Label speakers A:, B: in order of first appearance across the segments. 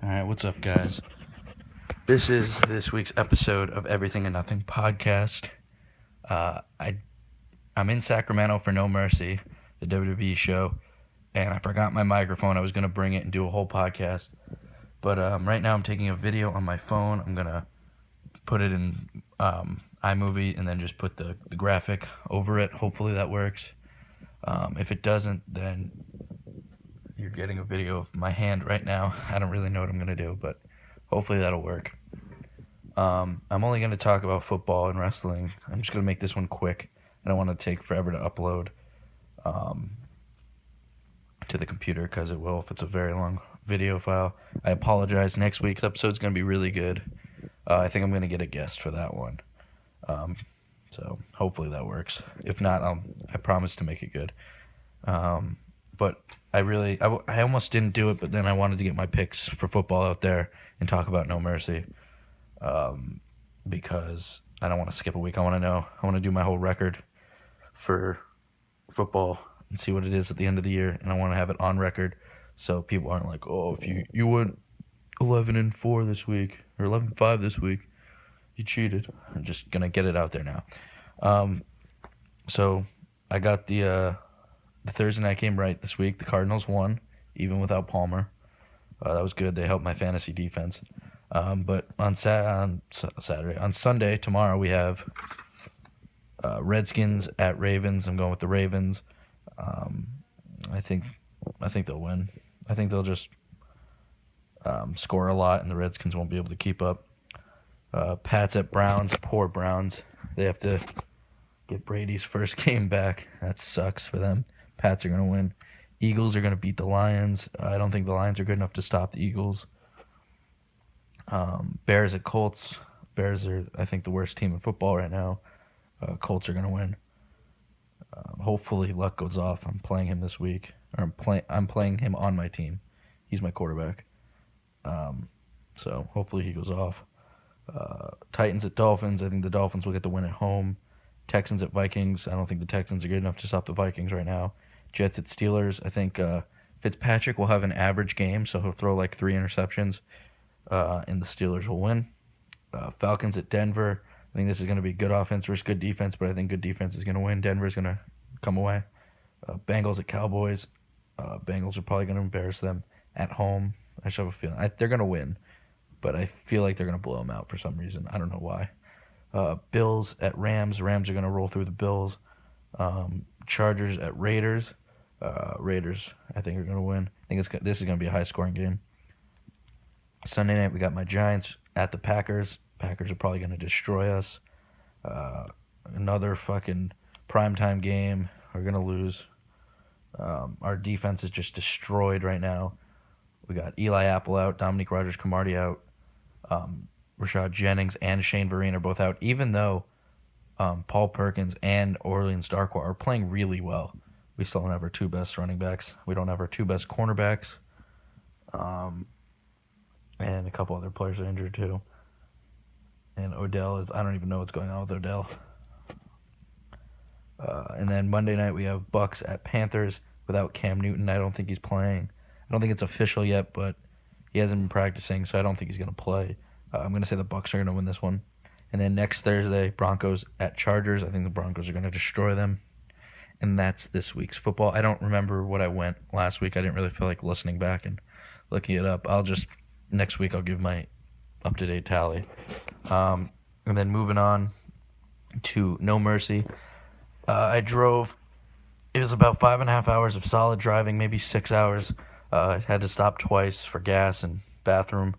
A: Alright, what's up, guys? This is this week's episode of Everything and Nothing podcast. I'm in Sacramento for No Mercy, the WWE show, and I forgot my microphone. I was going to bring it and do a whole podcast, but right now I'm taking a video on my phone. I'm going to put it in iMovie and then just put the graphic over it. Hopefully that works. If it doesn't, then you're getting a video of my hand right now. I don't really know what I'm going to do, but hopefully that'll work. I'm only going to talk about football and wrestling. I'm just going to make this one quick. I don't want to take forever to upload to the computer because it will if it's a very long video file. I apologize. Next week's episode is going to be really good. I think I'm going to get a guest for that one. So hopefully that works. If not, I promise to make it good. But I almost didn't do it, but then I wanted to get my picks for football out there and talk about No Mercy. Because I don't want to skip a week. I want to do my whole record for football and see what it is at the end of the year, and I want to have it on record so people aren't like, oh, if you went 11-4 this week or 11-5 this week, you cheated. I'm just gonna get it out there now. So I got the Thursday night game right this week. The Cardinals won even without Palmer. That was good. They helped my fantasy defense. But on Sunday, tomorrow, we have Redskins at Ravens. I'm going with the Ravens. I think they'll win. I think they'll just score a lot, and the Redskins won't be able to keep up. Pats at Browns. Poor Browns. They have to get Brady's first game back. That sucks for them. Pats are going to win. Eagles are going to beat the Lions. I don't think the Lions are good enough to stop the Eagles. Bears at Colts. Bears are, I think, the worst team in football right now. Colts are going to win. Hopefully luck goes off. I'm playing him this week. Or I'm playing him on my team. He's my quarterback. So hopefully he goes off. Titans at Dolphins. I think the Dolphins will get the win at home. Texans at Vikings. I don't think the Texans are good enough to stop the Vikings right now. Jets at Steelers. I think Fitzpatrick will have an average game, so he'll throw like 3 interceptions. And the Steelers will win. Falcons at Denver. I think this is going to be good offense versus good defense, but I think good defense is going to win. Denver's going to come away. Bengals at Cowboys. Bengals are probably going to embarrass them at home. I just have a feeling they're going to win, but I feel like they're going to blow them out for some reason. I don't know why. Bills at Rams. Rams are going to roll through the Bills. Chargers at Raiders. Raiders, I think, are going to win. I think this is going to be a high-scoring game. Sunday night, we got my Giants at the Packers. Packers are probably going to destroy us. Another fucking primetime game. We're going to lose. Our defense is just destroyed right now. We got Eli Apple out, Dominique Rodgers-Cromartie out, Rashad Jennings and Shane Vereen are both out, even though Paul Perkins and Orleans Darkwa are playing really well. We still don't have our 2 best running backs. We don't have our 2 best cornerbacks. And a couple other players are injured too. And I don't even know what's going on with Odell. And then Monday night we have Bucks at Panthers without Cam Newton. I don't think he's playing. I don't think it's official yet, but he hasn't been practicing, so I don't think he's going to play. I'm going to say the Bucks are going to win this one. And then next Thursday, Broncos at Chargers. I think the Broncos are going to destroy them. And that's this week's football. I don't remember what I went last week. I didn't really feel like listening back and looking it up. Next week I'll give my up-to-date tally. And then moving on to No Mercy. I drove. It was about 5.5 hours of solid driving, maybe 6 hours. I had to stop twice for gas and bathroom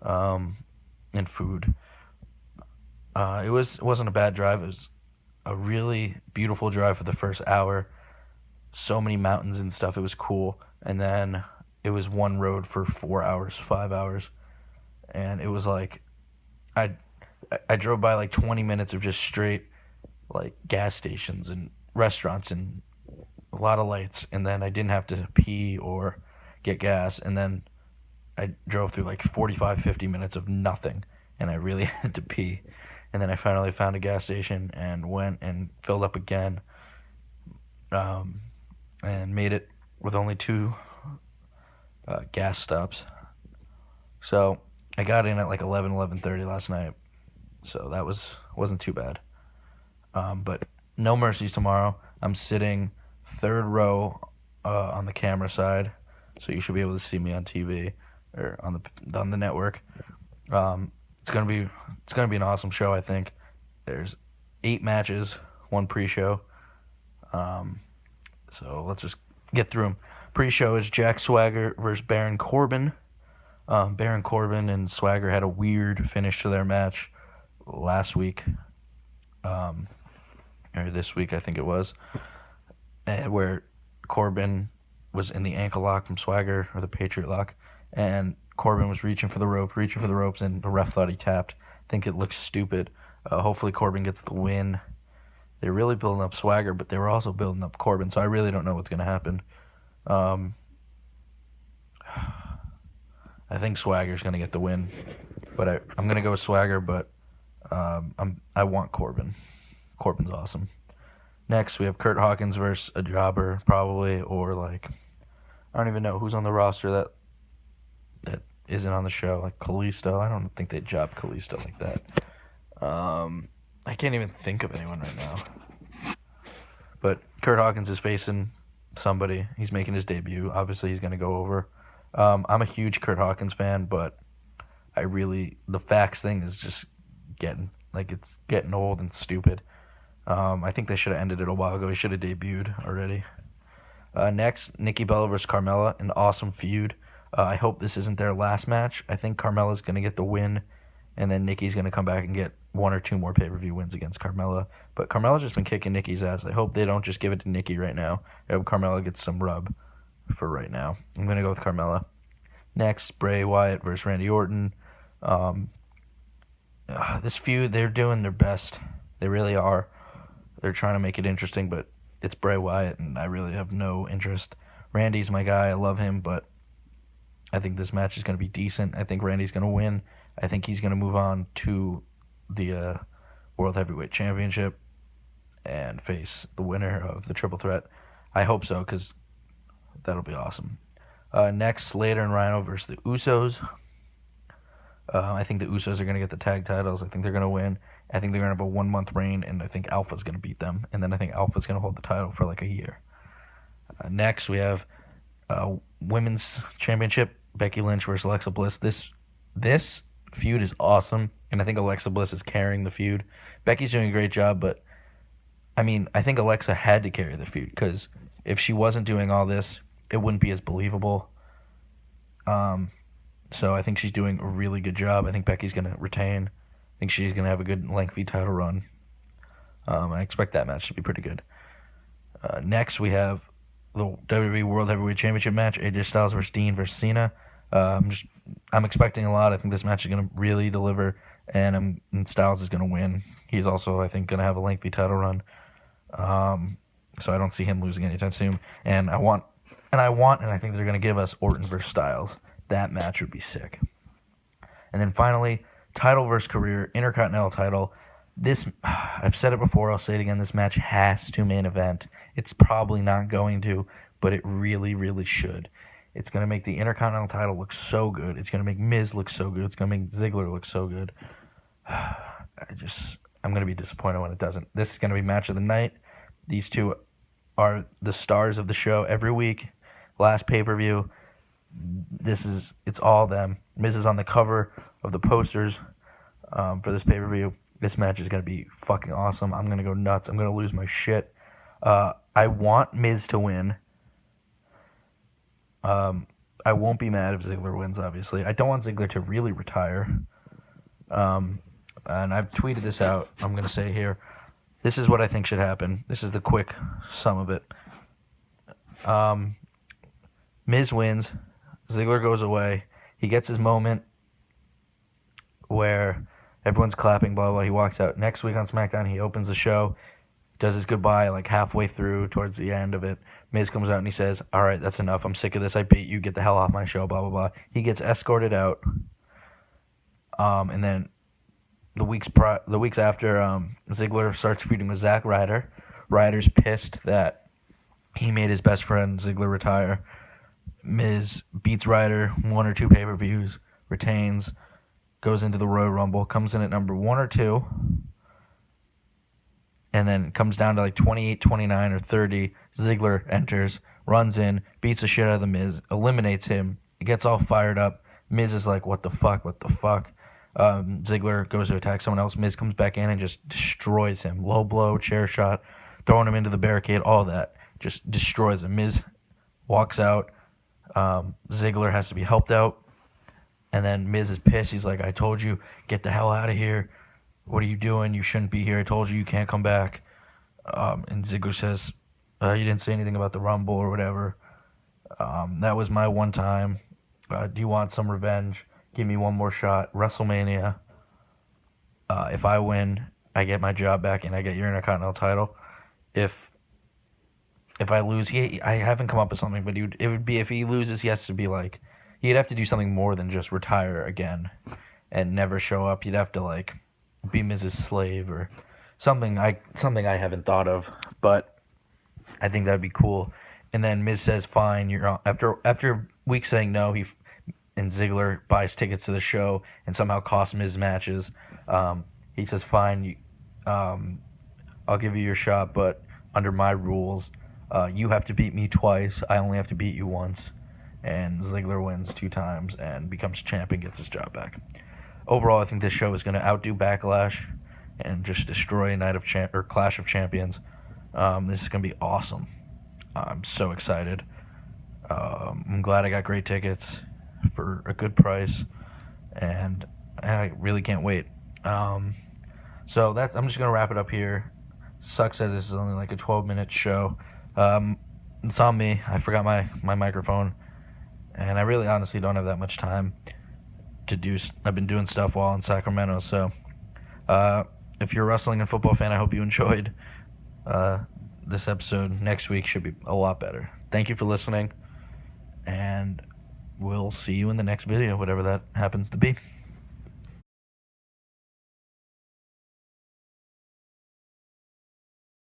A: and food. It wasn't a bad drive. It was a really beautiful drive for the first hour. So many mountains and stuff. It was cool. And then it was one road for 4 hours, 5 hours. And it was like, I drove by like 20 minutes of just straight like gas stations and restaurants and a lot of lights. And then I didn't have to pee or get gas. And then I drove through like 45, 50 minutes of nothing. And I really had to pee. And then I finally found a gas station and went and filled up again. And made it with only 2 gas stops. So I got in at like 11:30 last night. So that wasn't too bad. But no mercies tomorrow. I'm sitting third row on the camera side, so you should be able to see me on TV or on the network. It's gonna be an awesome show. I think there's 8 matches, one pre-show. So let's just get through them. Pre-show is Jack Swagger versus Baron Corbin. Baron Corbin and Swagger had a weird finish to their match last week, or this week I think it was, where Corbin was in the ankle lock from Swagger, or the Patriot lock, and Corbin was reaching for the ropes, and the ref thought he tapped. I think it looks stupid. Hopefully Corbin gets the win. They're really building up Swagger, but they were also building up Corbin, so I really don't know what's going to happen. I think Swagger's going to get the win, but I'm going to go with Swagger, but I want Corbin. Corbin's awesome. Next, we have Kurt Hawkins versus a jobber, probably, or like, I don't even know who's on the roster that isn't on the show, like Kalisto. I don't think they job Kalisto like that. I can't even think of anyone right now. But Kurt Hawkins is facing somebody. He's making his debut. Obviously, he's going to go over. I'm a huge Kurt Hawkins fan, but the fax thing is just it's getting old and stupid. I think they should have ended it a while ago. He should have debuted already. Next, Nikki Bella versus Carmella, an awesome feud. I hope this isn't their last match. I think Carmella's going to get the win, and then Nikki's going to come back and get 1 or 2 more pay-per-view wins against Carmella. But Carmella's just been kicking Nikki's ass. I hope they don't just give it to Nikki right now. I hope Carmella gets some rub for right now. I'm going to go with Carmella. Next, Bray Wyatt versus Randy Orton. This feud, they're doing their best. They really are. They're trying to make it interesting, but it's Bray Wyatt, and I really have no interest. Randy's my guy. I love him, but I think this match is going to be decent. I think Randy's going to win. I think he's going to move on to the World Heavyweight Championship and face the winner of the Triple Threat. I hope so, because that'll be awesome. Next, Slater and Rhino versus the Usos. I think the Usos are going to get the tag titles. I think they're going to win. I think they're going to have a 1-month reign, and I think Alpha's going to beat them. And then I think Alpha's going to hold the title for like a year. Next, we have Women's Championship, Becky Lynch versus Alexa Bliss. This feud is awesome, and I think Alexa Bliss is carrying the feud. Becky's doing a great job, but I mean, I think Alexa had to carry the feud, because if she wasn't doing all this, it wouldn't be as believable. So I think she's doing a really good job. I think Becky's going to retain. I think she's going to have a good, lengthy title run. I expect that match to be pretty good. Next, we have the WWE World Heavyweight Championship match, AJ Styles versus Dean versus Cena. I'm expecting a lot. I think this match is going to really deliver, and Styles is going to win. He's also, I think, going to have a lengthy title run. So I don't see him losing anytime soon. And I think they're going to give us Orton versus Styles. That match would be sick. And then finally, title versus career, Intercontinental title. This, I've said it before, I'll say it again, this match has to main event. It's probably not going to, but it really, really should. It's going to make the Intercontinental title look so good. It's going to make Miz look so good. It's going to make Ziggler look so good. I'm going to be disappointed when it doesn't. This is going to be match of the night. These two are the stars of the show every week. Last pay-per-view. It's all them. Miz is on the cover of the posters for this pay-per-view. This match is going to be fucking awesome. I'm going to go nuts. I'm going to lose my shit. I want Miz to win. I won't be mad if Ziggler wins, obviously. I don't want Ziggler to really retire. And I've tweeted this out. I'm going to say here. This is what I think should happen. This is the quick sum of it. Miz wins. Ziggler goes away. He gets his moment where everyone's clapping, blah, blah. He walks out. Next week on SmackDown, he opens the show, does his goodbye like halfway through, towards the end of it. Miz comes out and he says, all right, that's enough. I'm sick of this. I beat you. Get the hell off my show, blah, blah, blah. He gets escorted out. And then the weeks after, Ziggler starts feuding with Zack Ryder. Ryder's pissed that he made his best friend Ziggler retire. Miz beats Ryder 1 or 2 pay-per-views, retains, goes into the Royal Rumble, comes in at number 1 or 2, and then comes down to like 28, 29, or 30. Ziggler enters, runs in, beats the shit out of The Miz, eliminates him. He gets all fired up. Miz is like, what the fuck, what the fuck? Ziggler goes to attack someone else. Miz comes back in and just destroys him. Low blow, chair shot, throwing him into the barricade, all that. Just destroys him. Miz walks out. Ziggler has to be helped out. And then Miz is pissed. He's like, I told you, get the hell out of here. What are you doing? You shouldn't be here. I told you can't come back. And Ziggler says, you didn't say anything about the Rumble or whatever. That was my one time. Do you want some revenge? Give me one more shot. WrestleMania. If I win, I get my job back and I get your Intercontinental title. If I lose, I haven't come up with something, but it would be if he loses, he has to be like, he'd have to do something more than just retire again and never show up. He'd have to like be Mrs. Slave or something. I haven't thought of, but I think that'd be cool. And then Miz says, "Fine, you're on." After weeks saying no, and Ziggler buys tickets to the show and somehow costs Miz matches. He says, "Fine, I'll give you your shot, but under my rules, you have to beat me twice. I only have to beat you once." And Ziggler wins 2 times and becomes champ and gets his job back. Overall, I think this show is going to outdo Backlash and just destroy Clash of Champions. This is going to be awesome. I'm so excited. I'm glad I got great tickets for a good price, and I really can't wait. So I'm just going to wrap it up here. Sucks that this is only like a 12-minute show. It's on me. I forgot my microphone. And I really honestly don't have that much time to do. I've been doing stuff while in Sacramento. So if you're a wrestling and football fan, I hope you enjoyed this episode. Next week should be a lot better. Thank you for listening. And we'll see you in the next video, whatever that happens to be.